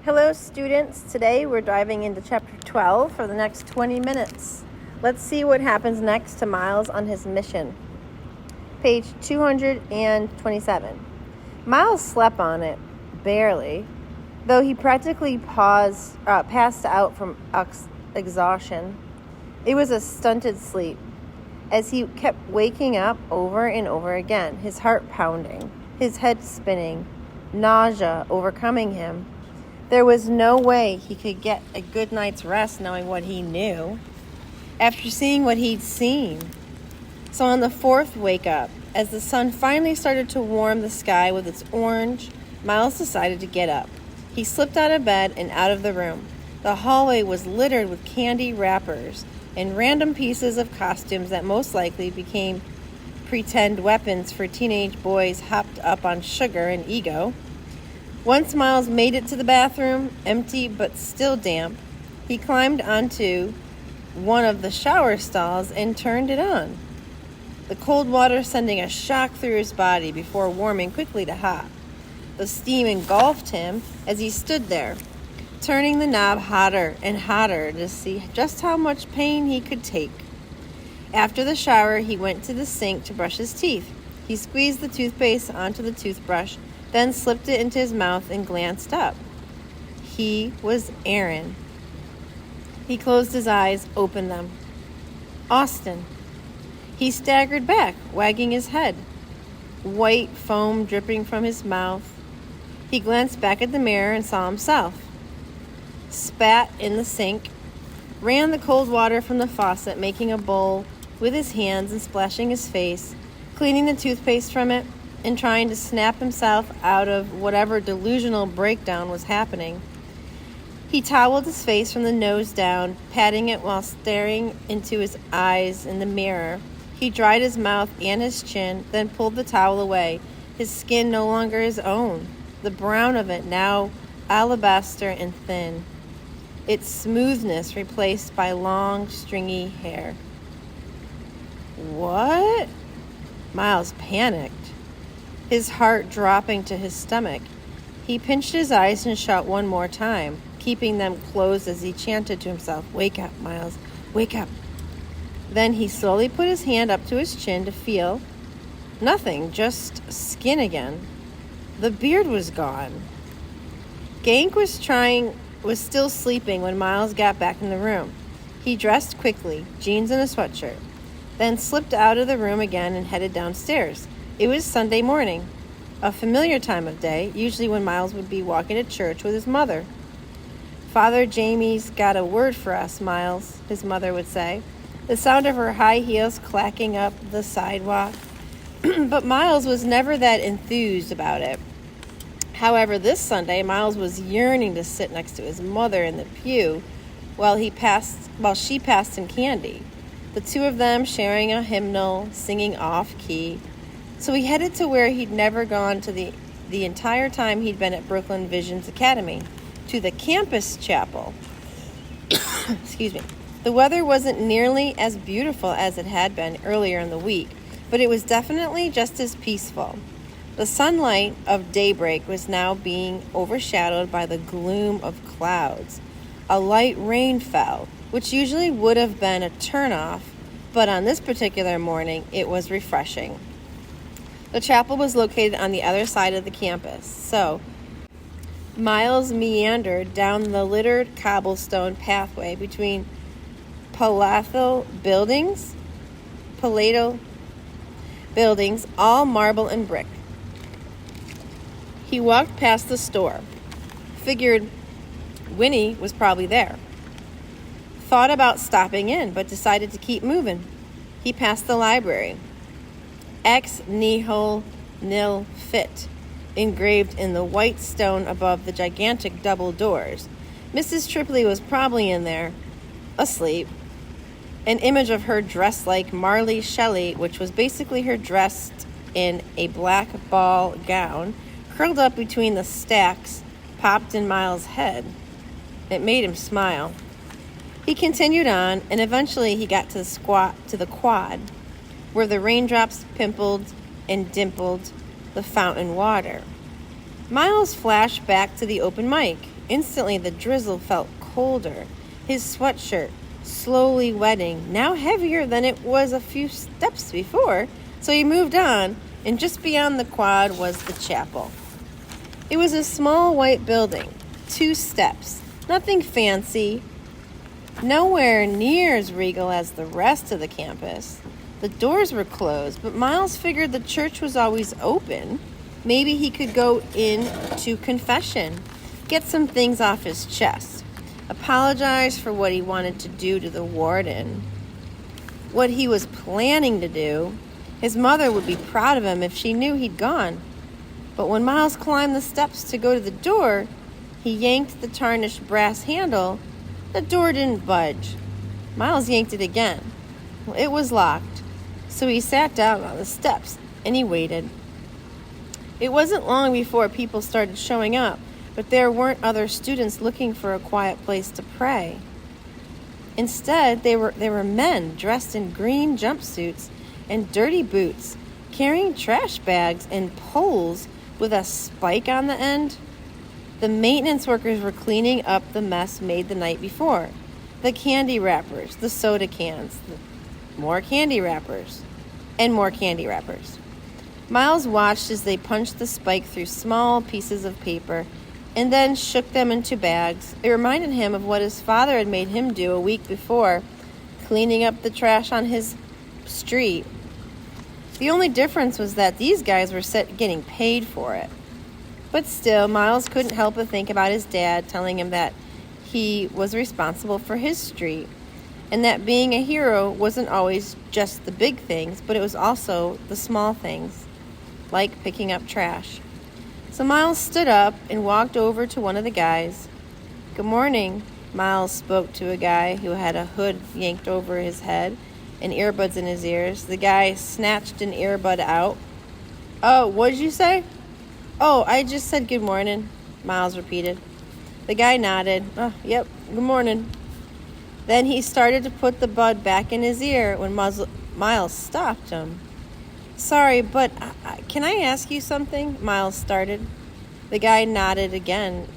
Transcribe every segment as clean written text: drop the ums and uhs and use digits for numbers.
Hello students, today we're diving into chapter 12 for the next 20 minutes. Let's see what happens next to Miles on his mission. Page 227. Miles slept on it, barely, though he practically passed out from exhaustion. It was a stunted sleep, as he kept waking up over and over again, his heart pounding, his head spinning, nausea overcoming him. There was no way he could get a good night's rest knowing what he knew, after seeing what he'd seen. So on the fourth wake up, as the sun finally started to warm the sky with its orange, Miles decided to get up. He slipped out of bed and out of the room. The hallway was littered with candy wrappers and random pieces of costumes that most likely became pretend weapons for teenage boys hopped up on sugar and ego. Once Miles made it to the bathroom, empty but still damp, he climbed onto one of the shower stalls and turned it on, the cold water sending a shock through his body before warming quickly to hot. The steam engulfed him as he stood there, turning the knob hotter and hotter to see just how much pain he could take. After the shower, he went to the sink to brush his teeth. He squeezed the toothpaste onto the toothbrush, then slipped it into his mouth and glanced up. He was Aaron. He closed his eyes, opened them. Austin. He staggered back, wagging his head, white foam dripping from his mouth. He glanced back at the mirror and saw himself. Spat in the sink, ran the cold water from the faucet, making a bowl with his hands and splashing his face, cleaning the toothpaste from it, and trying to snap himself out of whatever delusional breakdown was happening. He toweled his face from the nose down, patting it while staring into his eyes in the mirror. He dried his mouth and his chin, then pulled the towel away, his skin no longer his own, the brown of it now alabaster and thin, its smoothness replaced by long, stringy hair. What? Miles panicked, his heart dropping to his stomach. He pinched his eyes and shut one more time, keeping them closed as he chanted to himself, "Wake up, Miles, wake up." Then he slowly put his hand up to his chin to feel nothing, just skin again. The beard was gone. Gank was still sleeping when Miles got back in the room. He dressed quickly, jeans and a sweatshirt, then slipped out of the room again and headed downstairs. It was Sunday morning, a familiar time of day, usually when Miles would be walking to church with his mother. "Father Jamie's got a word for us, Miles," his mother would say, the sound of her high heels clacking up the sidewalk. But Miles was never that enthused about it. However, this Sunday, Miles was yearning to sit next to his mother in the pew while she passed him candy, the two of them sharing a hymnal, singing off-key. So he headed to where he'd never gone to the entire time he'd been at Brooklyn Visions Academy, to the campus chapel. Excuse me. The weather wasn't nearly as beautiful as it had been earlier in the week, but it was definitely just as peaceful. The sunlight of daybreak was now being overshadowed by the gloom of clouds. A light rain fell, which usually would have been a turnoff, but on this particular morning, it was refreshing. The chapel was located on the other side of the campus, so Miles meandered down the littered cobblestone pathway between palatial buildings, all marble and brick. He walked past the store, figured Winnie was probably there. Thought about stopping in, but decided to keep moving. He passed the library. Ex nihilo nil fit, engraved in the white stone above the gigantic double doors. Mrs. Tripoli was probably in there, asleep. An image of her dressed like Marley Shelley, which was basically her dressed in a black ball gown, curled up between the stacks, popped in Miles' head. It made him smile. He continued on, and eventually he got to the quad, where the raindrops pimpled and dimpled the fountain water. Miles flashed back to the open mic Instantly, the drizzle felt colder. His sweatshirt slowly wetting, now heavier than it was a few steps before, so he moved on, and just beyond the quad was the chapel. It was a small white building, 2 steps, nothing fancy, nowhere near as regal as the rest of the campus. The doors were closed, but Miles figured the church was always open. Maybe he could go in to confession, get some things off his chest, apologize for what he wanted to do to the warden, what he was planning to do. His mother would be proud of him if she knew he'd gone. But when Miles climbed the steps to go to the door, he yanked the tarnished brass handle. The door didn't budge. Miles yanked it again. Well, it was locked, so he sat down on the steps and he waited. It wasn't long before people started showing up, but there weren't other students looking for a quiet place to pray. Instead, they were men dressed in green jumpsuits and dirty boots, carrying trash bags and poles with a spike on the end. The maintenance workers were cleaning up the mess made the night before. The candy wrappers, the soda cans, more candy wrappers, and more candy wrappers. Miles watched as they punched the spike through small pieces of paper and then shook them into bags. It reminded him of what his father had made him do a week before, cleaning up the trash on his street. The only difference was that these guys were getting paid for it. But still, Miles couldn't help but think about his dad telling him that he was responsible for his street, and that being a hero wasn't always just the big things, but it was also the small things, like picking up trash. So Miles stood up and walked over to one of the guys. "Good morning," Miles spoke to a guy who had a hood yanked over his head and earbuds in his ears. The guy snatched an earbud out. "Oh, what did you say?" "Oh, I just said good morning," Miles repeated. The guy nodded. "Oh, yep, good morning." Then he started to put the bud back in his ear when Miles stopped him. "Sorry, but can I ask you something?" Miles started. The guy nodded again.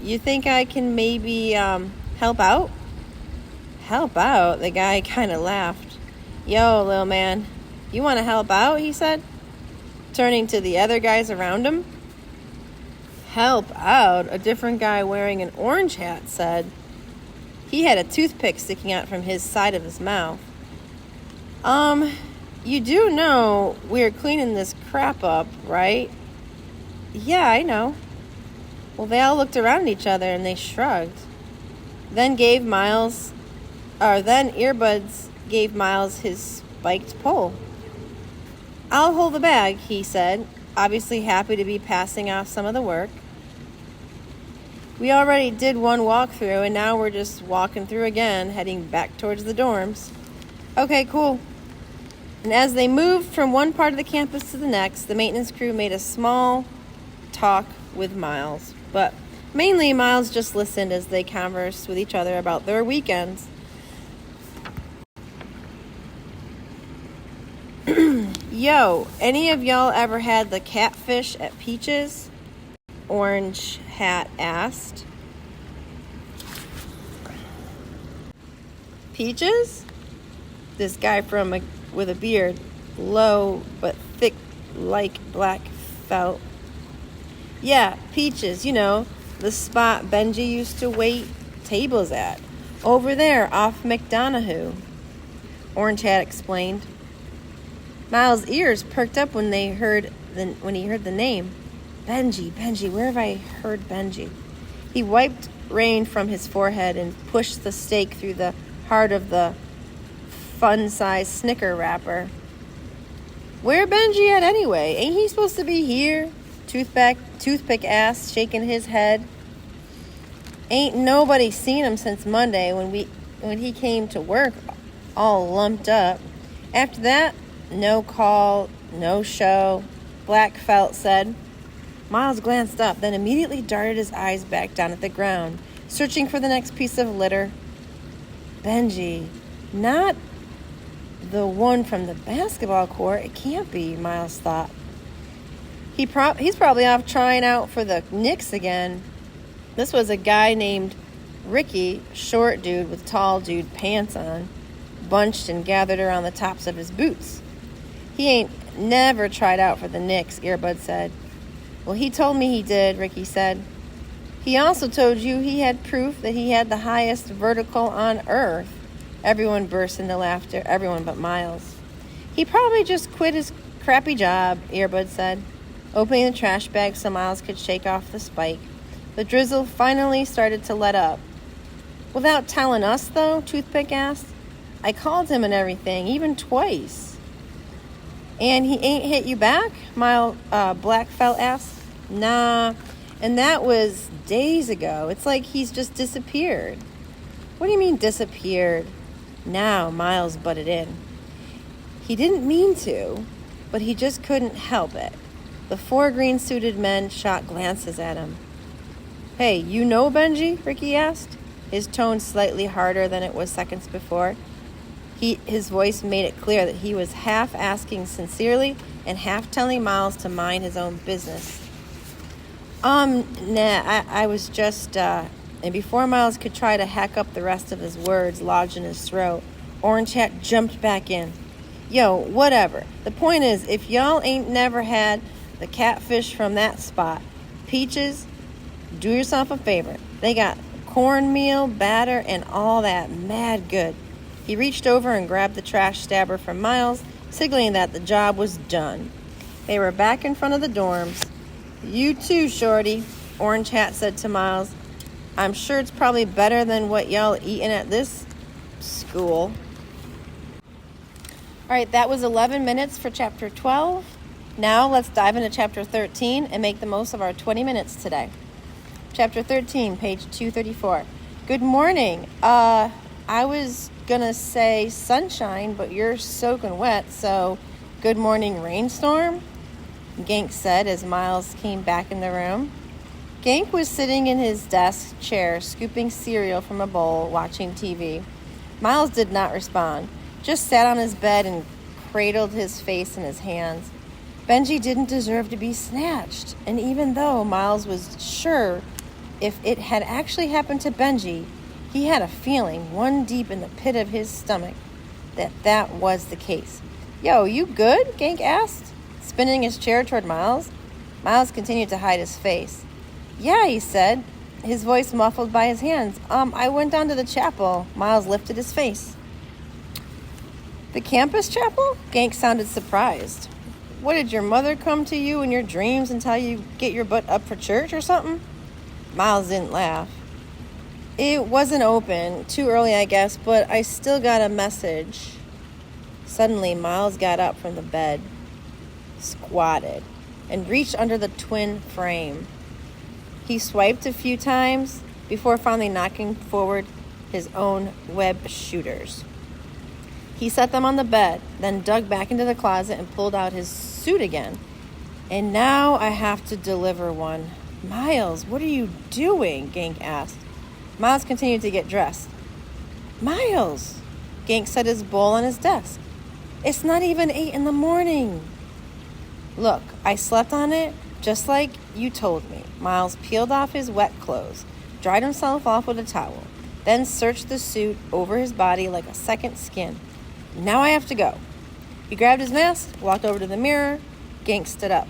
"You think I can maybe help out?" "Help out?" The guy kind of laughed. "Yo, little man, you want to help out?" he said, turning to the other guys around him. "Help out?" A different guy wearing an orange hat said. He had a toothpick sticking out from his side of his mouth. You do know we're cleaning this crap up, right?" "Yeah, I know." Well, they all looked around at each other and they shrugged. Then Earbuds gave Miles his spiked pole. "I'll hold the bag," he said, obviously happy to be passing off some of the work. "We already did one walkthrough, and now we're just walking through again, heading back towards the dorms." "Okay, cool." And as they moved from one part of the campus to the next, the maintenance crew made a small talk with Miles. But mainly, Miles just listened as they conversed with each other about their weekends. "Yo, any of y'all ever had the catfish at Peach's?" Orange Hat asked. "Peaches?" This guy with a beard, low but thick like black felt. "Yeah, Peaches, the spot Benji used to wait tables at. Over there, off McDonough," Orange Hat explained. Miles' ears perked up when he heard the name. Benji, where have I heard Benji? He wiped rain from his forehead and pushed the steak through the heart of the fun-sized Snicker wrapper. "Where Benji at anyway? Ain't he supposed to be here?" Toothpick asked, shaking his head. "Ain't nobody seen him since Monday when he came to work all lumped up. After that, no call, no show," Black Felt said. Miles glanced up, then immediately darted his eyes back down at the ground, searching for the next piece of litter. Benji, not the one from the basketball court. It can't be, Miles thought. He's probably off trying out for the Knicks again. This was a guy named Ricky, short dude with tall dude pants on, bunched and gathered around the tops of his boots. He ain't never tried out for the Knicks, Earbud said. Well, he told me he did, Ricky said. He also told you he had proof that he had the highest vertical on Earth. Everyone burst into laughter, everyone but Miles. He probably just quit his crappy job, Earbud said, opening the trash bag so Miles could shake off the spike. The drizzle finally started to let up. Without telling us, though, Toothpick asked. I called him and everything, even twice. And he ain't hit you back? Blackfelt asked. Nah, and that was days ago. It's like he's just disappeared. What do you mean disappeared? Now Miles butted in. He didn't mean to, but he just couldn't help it. The 4 green-suited men shot glances at him. Hey, you know Benji? Ricky asked, his tone slightly harder than it was seconds before. His voice made it clear that he was half asking sincerely and half telling Miles to mind his own business. I was just, and before Miles could try to hack up the rest of his words lodged in his throat, Orange Hat jumped back in. Yo, whatever. The point is, if y'all ain't never had the catfish from that spot, Peaches, do yourself a favor. They got cornmeal, batter, and all that mad good. He reached over and grabbed the trash stabber from Miles, signaling that the job was done. They were back in front of the dorms. You too, Shorty, Orange Hat said to Miles. I'm sure it's probably better than what y'all eating at this school. All right, that was 11 minutes for Chapter 12. Now let's dive into Chapter 13 and make the most of our 20 minutes today. Chapter 13, page 234. Good morning. I was going to say sunshine, but you're soaking wet, so good morning, rainstorm, Gank said as Miles came back in the room. Gank was sitting in his desk chair, scooping cereal from a bowl, watching TV. Miles did not respond, just sat on his bed and cradled his face in his hands. Benji didn't deserve to be snatched, and even though Miles was sure if it had actually happened to Benji, he had a feeling, one deep in the pit of his stomach, that was the case. Yo, you good? Gank asked, spinning his chair toward Miles. Miles continued to hide his face. Yeah, he said, his voice muffled by his hands. I went down to the chapel. Miles lifted his face. The campus chapel? Gank sounded surprised. What, did your mother come to you in your dreams and tell you get your butt up for church or something? Miles didn't laugh. It wasn't open. Too early, I guess, but I still got a message. Suddenly, Miles got up from the bed, squatted, and reached under the twin frame. He swiped a few times before finally knocking forward his own web shooters. He set them on the bed, then dug back into the closet and pulled out his suit again. And now I have to deliver one. Miles, what are you doing? Gank asked. Miles continued to get dressed. Miles! Gank set his bowl on his desk. It's not even 8 a.m. Look, I slept on it just like you told me. Miles peeled off his wet clothes, dried himself off with a towel, then searched the suit over his body like a second skin. Now I have to go. He grabbed his mask, walked over to the mirror. Gank stood up.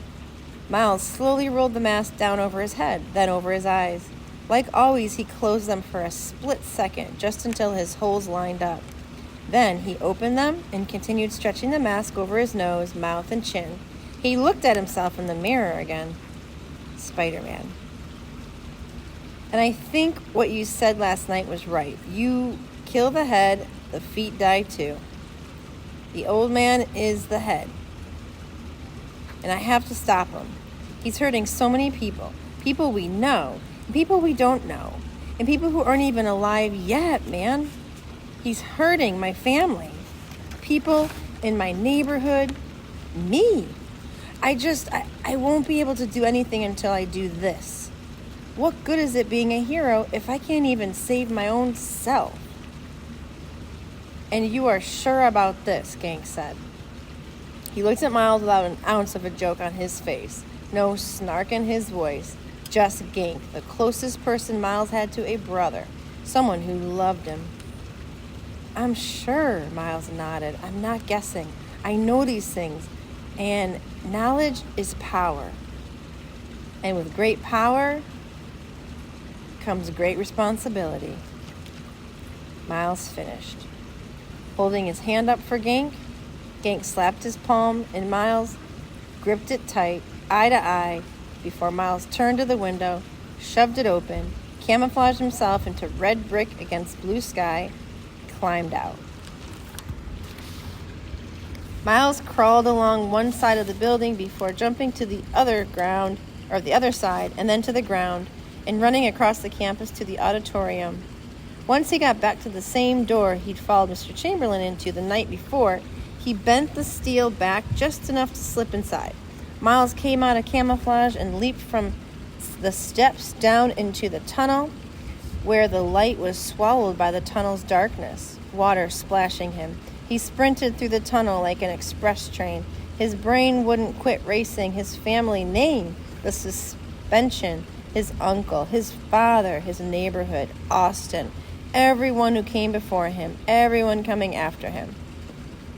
Miles slowly rolled the mask down over his head, then over his eyes. Like always, he closed them for a split second, just until his holes lined up. Then he opened them and continued stretching the mask over his nose, mouth, and chin. He looked at himself in the mirror again. Spider-Man. And I think what you said last night was right. You kill the head, the feet die too. The old man is the head. And I have to stop him. He's hurting so many people. People we know, and people we don't know, and people who aren't even alive yet, man. He's hurting my family. People in my neighborhood. Me. I won't be able to do anything until I do this. What good is it being a hero if I can't even save my own self? And you are sure about this, Gank said. He looked at Miles without an ounce of a joke on his face. No snark in his voice. Just Gink, the closest person Miles had to a brother, someone who loved him. I'm sure, Miles nodded. I'm not guessing. I know these things, and knowledge is power. And with great power comes great responsibility. Miles finished. Holding his hand up for Gink, Gink slapped his palm and Miles gripped it tight, eye to eye, before Miles turned to the window, shoved it open, camouflaged himself into red brick against blue sky, climbed out. Miles crawled along one side of the building before jumping to the other side, and then to the ground, and running across the campus to the auditorium. Once he got back to the same door he'd followed Mr. Chamberlain into the night before, he bent the steel back just enough to slip inside. Miles came out of camouflage and leaped from the steps down into the tunnel, where the light was swallowed by the tunnel's darkness, water splashing him. He sprinted through the tunnel like an express train. His brain wouldn't quit racing. His family name, the suspension, his uncle, his father, his neighborhood, Austin, everyone who came before him, everyone coming after him.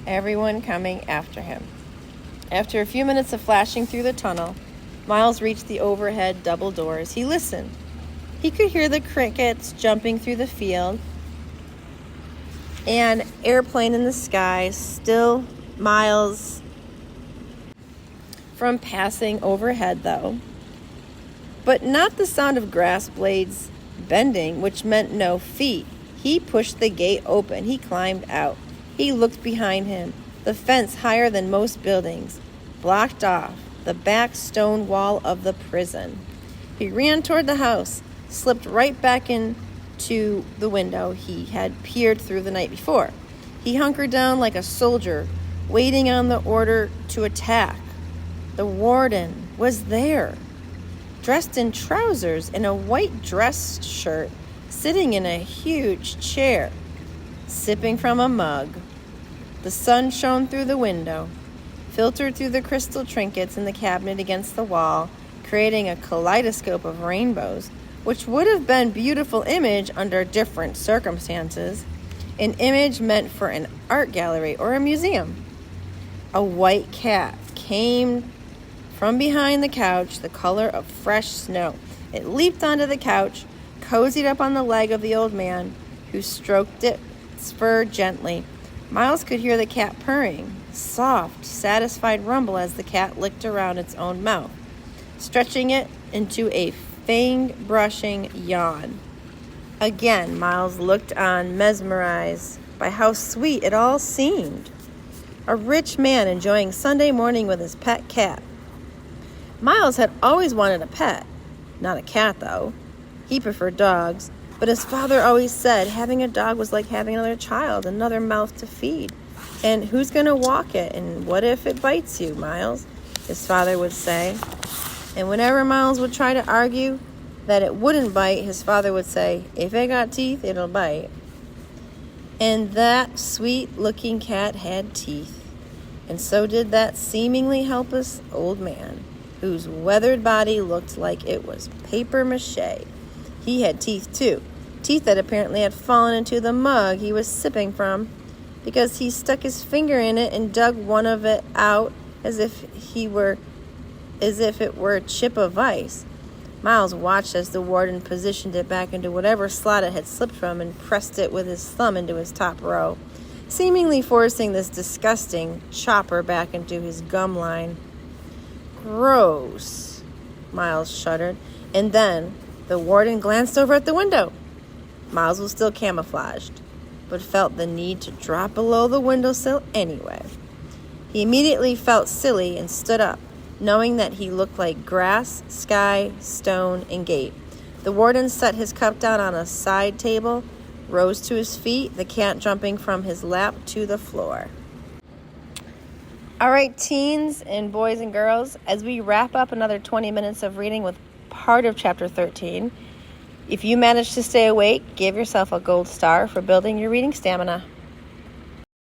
Everyone coming after him. After a few minutes of flashing through the tunnel, Miles reached the overhead double doors. He listened. He could hear the crickets jumping through the field. An airplane in the sky, still miles from passing overhead, though. But not the sound of grass blades bending, which meant no feet. He pushed the gate open. He climbed out. He looked behind him. The fence, higher than most buildings, blocked off the back stone wall of the prison. He ran toward the house, slipped right back into the window he had peered through the night before. He hunkered down like a soldier, waiting on the order to attack. The warden was there, dressed in trousers and a white dress shirt, sitting in a huge chair, sipping from a mug. The sun shone through the window, filtered through the crystal trinkets in the cabinet against the wall, creating a kaleidoscope of rainbows, which would have been a beautiful image under different circumstances, an image meant for an art gallery or a museum. A white cat came from behind the couch, the color of fresh snow. It leaped onto the couch, cozied up on the leg of the old man, who stroked its fur gently. Miles could hear the cat purring, soft, satisfied rumble as the cat licked around its own mouth, stretching it into a fang-brushing yawn. Again, Miles looked on, mesmerized by how sweet it all seemed. A rich man enjoying Sunday morning with his pet cat. Miles had always wanted a pet. Not a cat, though. He preferred dogs. But his father always said having a dog was like having another child, another mouth to feed. And who's going to walk it? And what if it bites you, Miles? His father would say. And whenever Miles would try to argue that it wouldn't bite, his father would say, if it got teeth, it'll bite. And that sweet-looking cat had teeth. And so did that seemingly helpless old man, whose weathered body looked like it was paper mache. He had teeth, too. Teeth that apparently had fallen into the mug he was sipping from, because he stuck his finger in it and dug one of it out as if it were a chip of ice. Miles watched as the warden positioned it back into whatever slot it had slipped from and pressed it with his thumb into his top row, seemingly forcing this disgusting chopper back into his gum line. Gross, Miles shuddered, and then the warden glanced over at the window. Miles was still camouflaged, but felt the need to drop below the windowsill anyway. He immediately felt silly and stood up, knowing that he looked like grass, sky, stone, and gate. The warden set his cup down on a side table, rose to his feet, the cat jumping from his lap to the floor. All right, teens and boys and girls, as we wrap up another 20 minutes of reading with part of Chapter 13, if you manage to stay awake, give yourself a gold star for building your reading stamina.